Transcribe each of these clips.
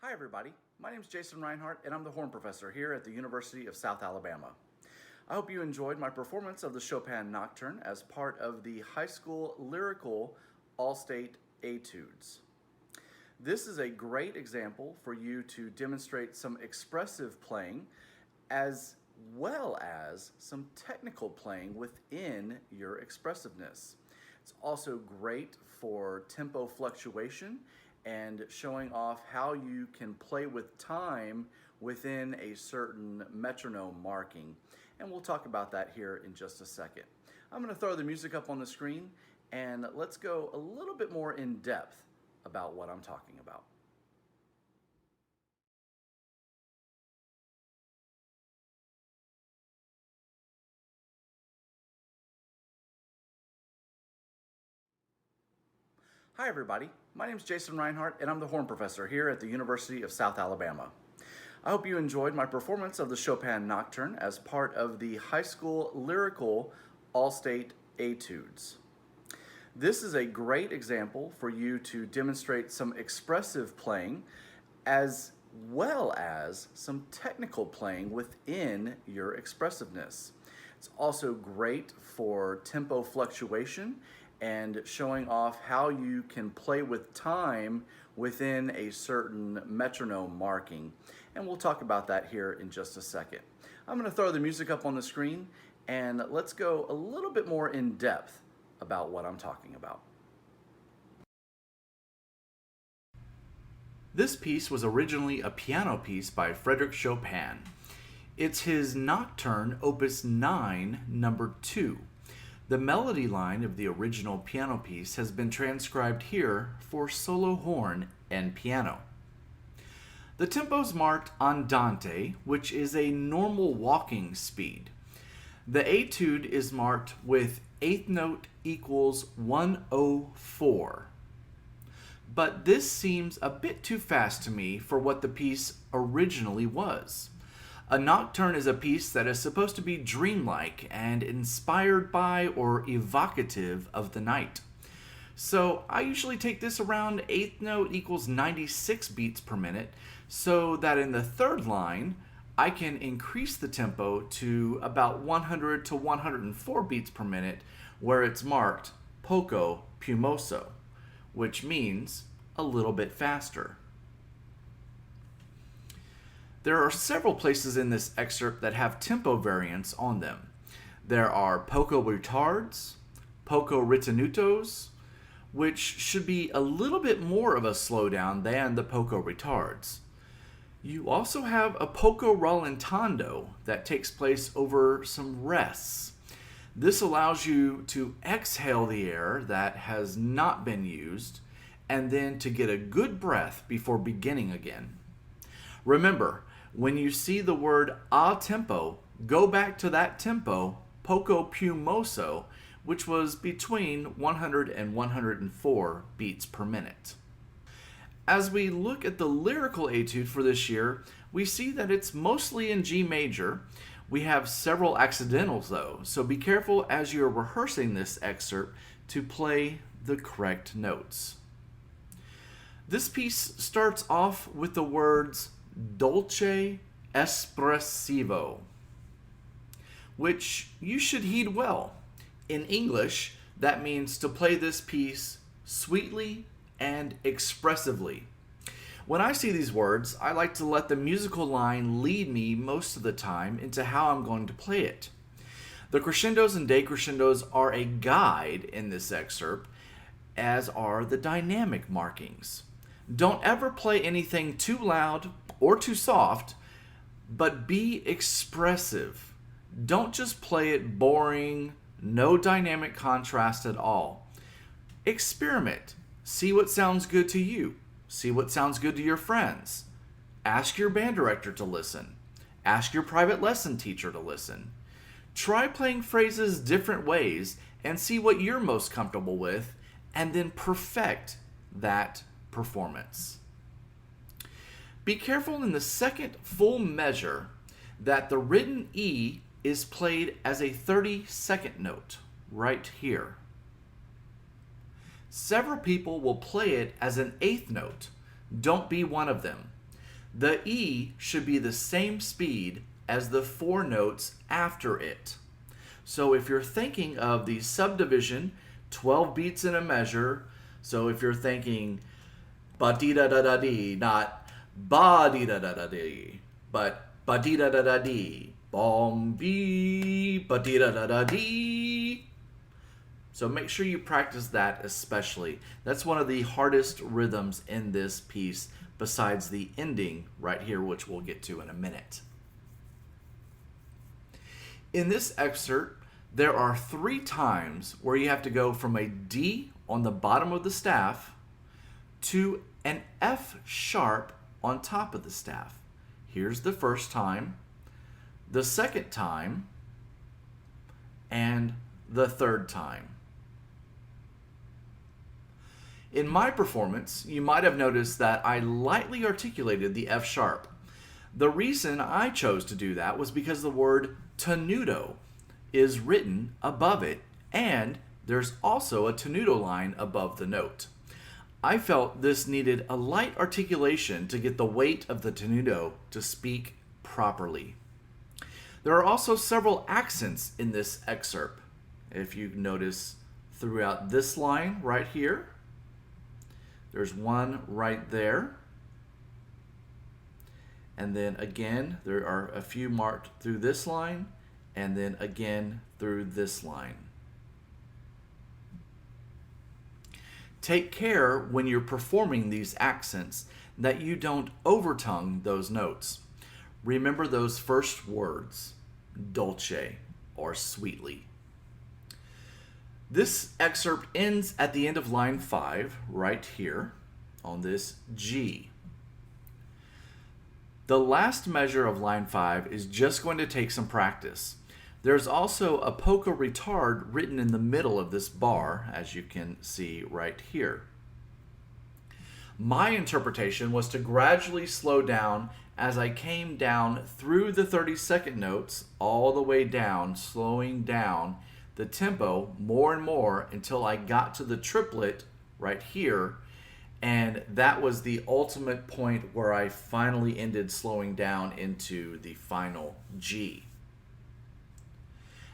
Hi everybody, my name is Jason Rinehart and I'm the horn professor here at the University of South Alabama. I hope you enjoyed my performance of the Chopin Nocturne as part of the high school Lyrical All-State Etudes. This is a great example for you to demonstrate some expressive playing as well as some technical playing within your expressiveness. It's also great for tempo fluctuation and showing off how you can play with time within a certain metronome marking. And we'll talk about that here in just a second. I'm going to throw the music up on the screen and let's go a little bit more in depth about what I'm talking about. Hi everybody, my name is Jason Rinehart and I'm the horn professor here at the University of South Alabama. I hope you enjoyed my performance of the Chopin Nocturne as part of the high school Lyrical All-State Etudes. This is a great example for you to demonstrate some expressive playing as well as some technical playing within your expressiveness. It's also great for tempo fluctuation and showing off how you can play with time within a certain metronome marking. And we'll talk about that here in just a second. I'm going to throw the music up on the screen and let's go a little bit more in depth about what I'm talking about. This piece was originally a piano piece by Frédéric Chopin. It's his Nocturne, Opus 9, number 2. The melody line of the original piano piece has been transcribed here for solo horn and piano. The tempo's marked andante, which is a normal walking speed. The etude is marked with eighth note equals 104. But this seems a bit too fast to me for what the piece originally was. A nocturne is a piece that is supposed to be dreamlike and inspired by or evocative of the night. So I usually take this around eighth note equals 96 beats per minute, so that in the third line, I can increase the tempo to about 100 to 104 beats per minute, where it's marked poco piumoso. which means a little bit faster. There are several places in this excerpt that have tempo variants on them. There are poco retards, poco ritenutos, which should be a little bit more of a slowdown than the poco retards. You also have a poco rallentando that takes place over some rests. This allows you to exhale the air that has not been used and then to get a good breath before beginning again. Remember, when you see the word a tempo, go back to that tempo, poco più mosso, which was between 100 and 104 beats per minute. As we look at the lyrical etude for this year, we see that it's mostly in G major. We have several accidentals though, so be careful as you're rehearsing this excerpt to play the correct notes. This piece starts off with the words dolce espressivo, which you should heed well. In English, that means to play this piece sweetly and expressively. When I see these words, I like to let the musical line lead me most of the time into how I'm going to play it. The crescendos and decrescendos are a guide in this excerpt, as are the dynamic markings. Don't ever play anything too loud or too soft, but be expressive. Don't just play it boring, no dynamic contrast at all. Experiment. See what sounds good to you. See what sounds good to your friends. Ask your band director to listen. Ask your private lesson teacher to listen. Try playing phrases different ways and see what you're most comfortable with, and then perfect that performance. Be careful in the second full measure that the written E is played as a 32nd note right here. Several people will play it as an 8th note. Don't be one of them. The E should be the same speed as the 4 notes after it. So if you're thinking of the subdivision, 12 beats in a measure, so if you're thinking ba-dee-da-da-da-dee, not ba-dee-da-da-da-dee, but ba-dee-da-da-da-dee, bom-bee, ba-dee-da-da-da-dee. So make sure you practice that especially. That's one of the hardest rhythms in this piece, besides the ending right here, which we'll get to in a minute. In this excerpt, there are 3 times where you have to go from a D on the bottom of the staff to an F sharp on top of the staff. Here's the first time, the second time, and the third time. In my performance, you might have noticed that I lightly articulated the F sharp. The reason I chose to do that was because the word tenuto is written above it, and there's also a tenuto line above the note. I felt this needed a light articulation to get the weight of the tenuto to speak properly. There are also several accents in this excerpt. If you notice throughout this line right here, there's one right there. And then again, there are a few marked through this line, and then again through this line. Take care when you're performing these accents that you don't overtongue those notes. Remember those first words, dolce, or sweetly. This excerpt ends at the end of line 5, right here, on this G. The last measure of line 5 is just going to take some practice. There's also a polka retard written in the middle of this bar, as you can see right here. My interpretation was to gradually slow down as I came down through the 32nd notes, all the way down, slowing down the tempo more and more until I got to the triplet right here, and that was the ultimate point where I finally ended slowing down into the final G.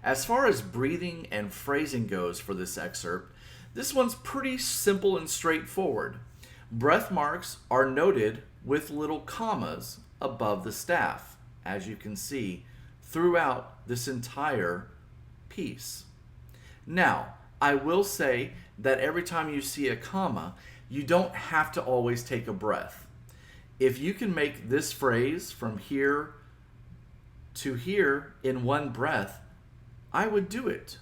As far as breathing and phrasing goes for this excerpt, This one's pretty simple and straightforward. Breath marks are noted with little commas above the staff, as you can see throughout this entire piece. Now, I will say that every time you see a comma, you don't have to always take a breath. If you can make this phrase from here to here in one breath, I would do it.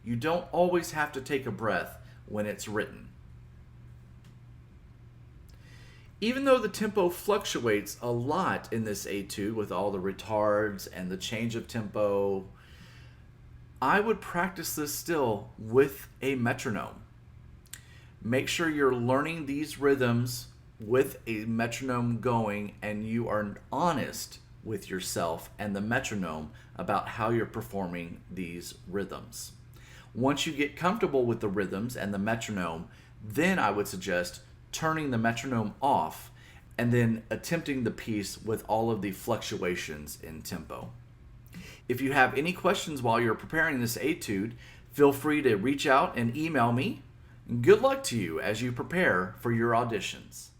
You don't always have to take a breath when it's written. Even though the tempo fluctuates a lot in this etude with all the retards and the change of tempo, I would practice this still with a metronome. Make sure you're learning these rhythms with a metronome going and you are honest with yourself and the metronome about how you're performing these rhythms. Once you get comfortable with the rhythms and the metronome, then I would suggest turning the metronome off and then attempting the piece with all of the fluctuations in tempo. If you have any questions while you're preparing this etude, feel free to reach out and email me. Good luck to you as you prepare for your auditions.